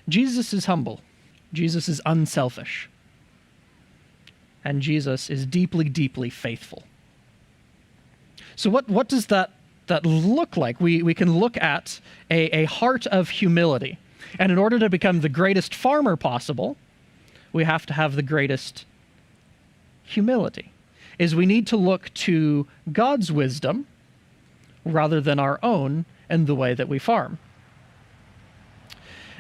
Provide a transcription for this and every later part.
Jesus is humble. Jesus is unselfish. And Jesus is deeply, deeply faithful. So what does that look like? We can look at a heart of humility. And in order to become the greatest farmer possible, we have to have the greatest humility. We need to look to God's wisdom rather than our own in the way that we farm.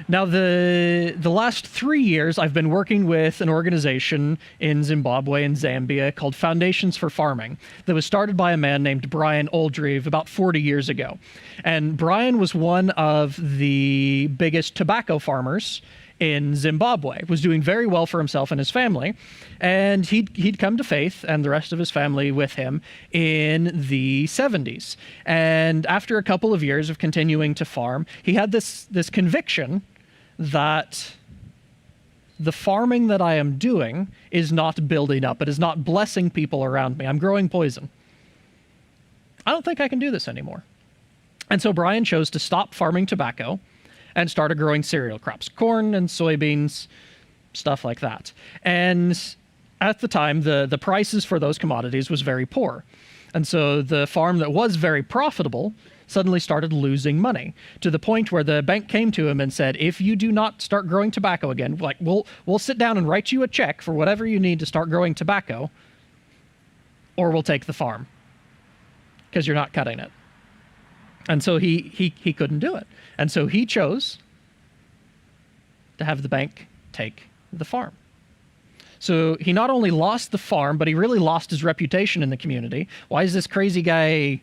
Now, the last 3 years, I've been working with an organization in Zimbabwe and Zambia called Foundations for Farming that was started by a man named Brian Oldreive about 40 years ago. And Brian was one of the biggest tobacco farmers in Zimbabwe, was doing very well for himself and his family. And he'd come to faith, and the rest of his family with him, in the 70s. And after a couple of years of continuing to farm, he had this conviction that the farming that I am doing is not building up. It is not blessing people around me. I'm growing poison. I don't think I can do this anymore. And so Brian chose to stop farming tobacco and started growing cereal crops, corn and soybeans, stuff like that. And at the time, the prices for those commodities was very poor. And so the farm that was very profitable suddenly started losing money, to the point where the bank came to him and said, if you do not start growing tobacco again, like we'll sit down and write you a check for whatever you need to start growing tobacco, or we'll take the farm, because you're not cutting it. And so he couldn't do it. And so he chose to have the bank take the farm. So he not only lost the farm, but he really lost his reputation in the community. Why is this crazy guy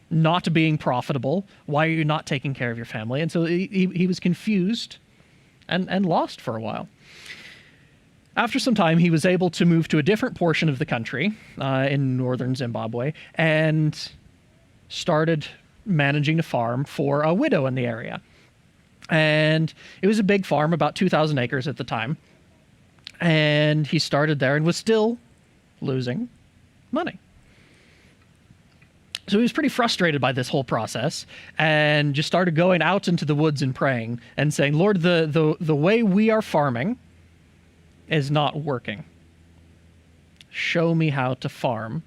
not being profitable? Why are you not taking care of your family? And so he was confused and lost for a while. After some time, he was able to move to a different portion of the country in northern Zimbabwe and started managing a farm for a widow in the area. And it was a big farm, about 2,000 acres at the time. And he started there and was still losing money. So he was pretty frustrated by this whole process and just started going out into the woods and praying and saying, Lord, the way we are farming is not working. Show me how to farm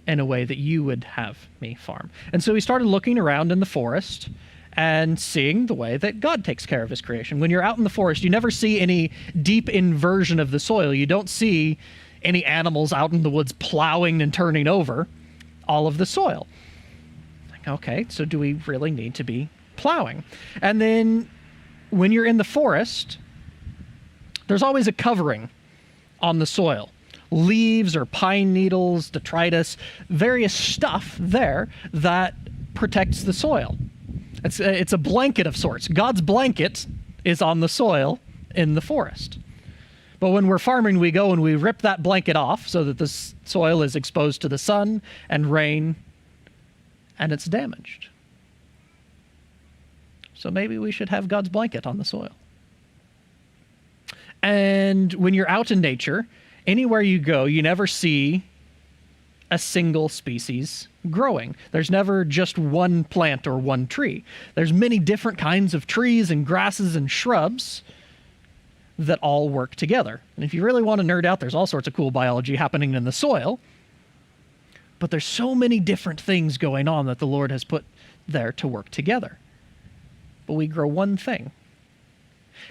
in a way that you would have me farm. And so he started looking around in the forest and seeing the way that God takes care of his creation. When you're out in the forest, you never see any deep inversion of the soil. You don't see any animals out in the woods plowing and turning over all of the soil. Like, okay, so do we really need to be plowing? And then when you're in the forest, there's always a covering on the soil. Leaves or pine needles, detritus, various stuff there that protects the soil. It's a blanket of sorts. God's blanket is on the soil in the forest. But when we're farming, we go and we rip that blanket off so that the soil is exposed to the sun and rain, and it's damaged. So maybe we should have God's blanket on the soil. And when you're out in nature, anywhere you go, you never see a single species growing. There's never just one plant or one tree. There's many different kinds of trees and grasses and shrubs that all work together. And if you really want to nerd out, there's all sorts of cool biology happening in the soil. But there's so many different things going on that the Lord has put there to work together. But we grow one thing.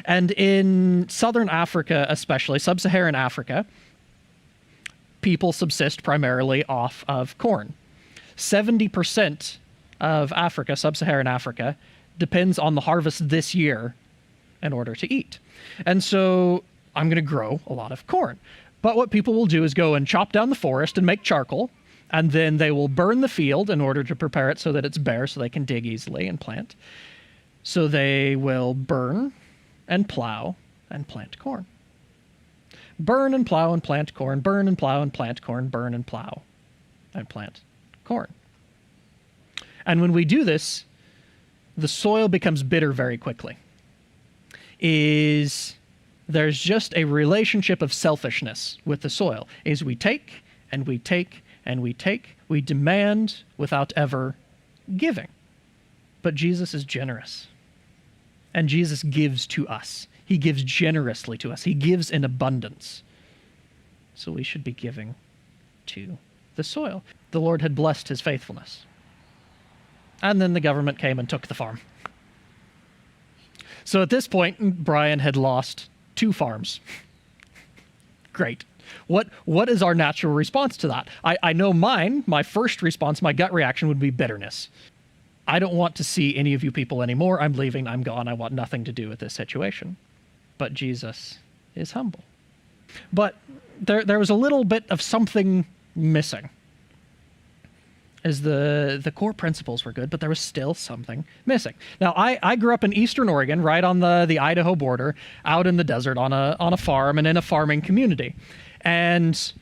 And in southern Africa, especially sub-Saharan Africa, people subsist primarily off of corn. 70% of Africa, sub-Saharan Africa, depends on the harvest this year in order to eat. And so I'm going to grow a lot of corn. But what people will do is go and chop down the forest and make charcoal, and then they will burn the field in order to prepare it so that it's bare so they can dig easily and plant. So they will burn and plow and plant corn. Burn and plow and plant corn, burn and plow and plant corn, burn and plow and plant corn. And when we do this, the soil becomes bitter very quickly. There's just a relationship of selfishness with the soil. We take and we take and we take. We demand without ever giving. But Jesus is generous. And Jesus gives to us. He gives generously to us. He gives in abundance. So we should be giving to the soil. The Lord had blessed his faithfulness. And then the government came and took the farm. So at this point, Brian had lost 2 farms. Great. What is our natural response to that? I know my first response, my gut reaction would be bitterness. I don't want to see any of you people anymore. I'm leaving. I'm gone. I want nothing to do with this situation. But Jesus is humble. But there was a little bit of something missing. As the core principles were good, but there was still something missing. Now, I grew up in Eastern Oregon, right on the Idaho border, out in the desert on a farm and in a farming community. And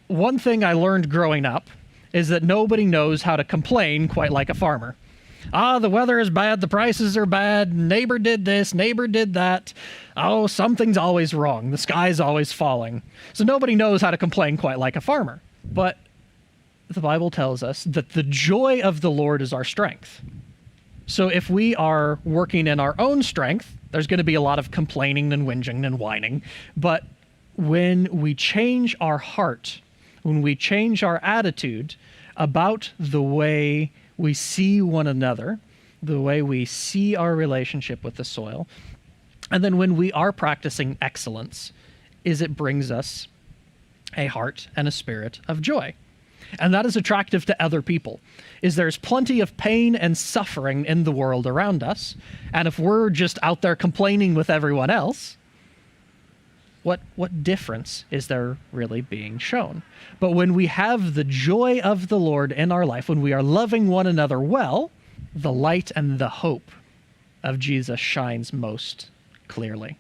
one thing I learned growing up is that nobody knows how to complain quite like a farmer. The weather is bad, the prices are bad, neighbor did this, neighbor did that. Oh, something's always wrong, the sky's always falling. So nobody knows how to complain quite like a farmer. But the Bible tells us that the joy of the Lord is our strength. So if we are working in our own strength, there's going to be a lot of complaining and whinging and whining. But when we change our heart, when we change our attitude about the way we see one another, the way we see our relationship with the soil, and then when we are practicing excellence, it brings us a heart and a spirit of joy. And that is attractive to other people. There's plenty of pain and suffering in the world around us. And if we're just out there complaining with everyone else, what difference is there really being shown? But when we have the joy of the Lord in our life, when we are loving one another well, the light and the hope of Jesus shines most clearly.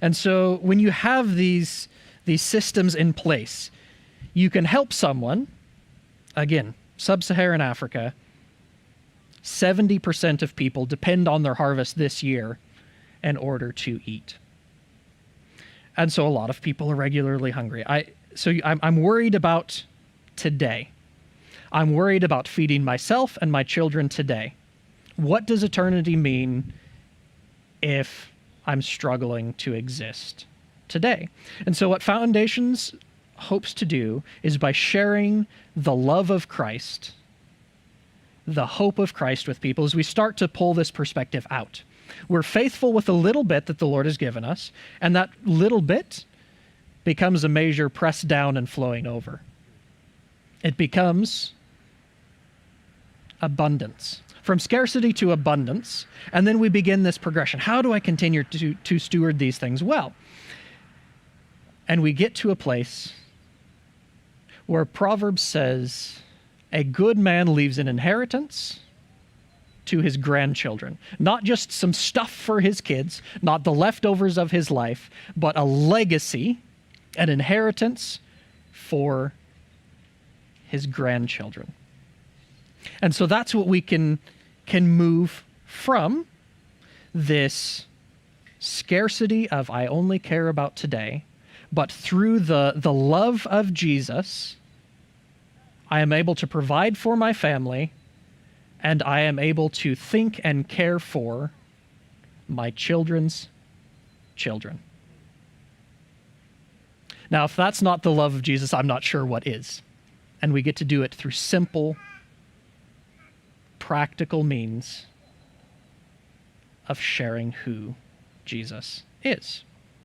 And so when you have these systems in place, you can help someone. Again, sub-Saharan Africa, 70% of people depend on their harvest this year in order to eat. And so a lot of people are regularly hungry. I'm worried about today. I'm worried about feeding myself and my children today. What does eternity mean if I'm struggling to exist today? And so what Foundations hopes to do is, by sharing the love of Christ, the hope of Christ with people, as we start to pull this perspective out. We're faithful with a little bit that the Lord has given us, and that little bit becomes a measure pressed down and flowing over. It becomes abundance. From scarcity to abundance, and then we begin this progression. How do I continue to steward these things well? And we get to a place where Proverbs says, a good man leaves an inheritance to his grandchildren. Not just some stuff for his kids, not the leftovers of his life, but a legacy, an inheritance for his grandchildren. And so that's what we can move from, this scarcity of I only care about today, but through the love of Jesus, I am able to provide for my family, and I am able to think and care for my children's children. Now, if that's not the love of Jesus, I'm not sure what is. And we get to do it through simple, practical means of sharing who Jesus is.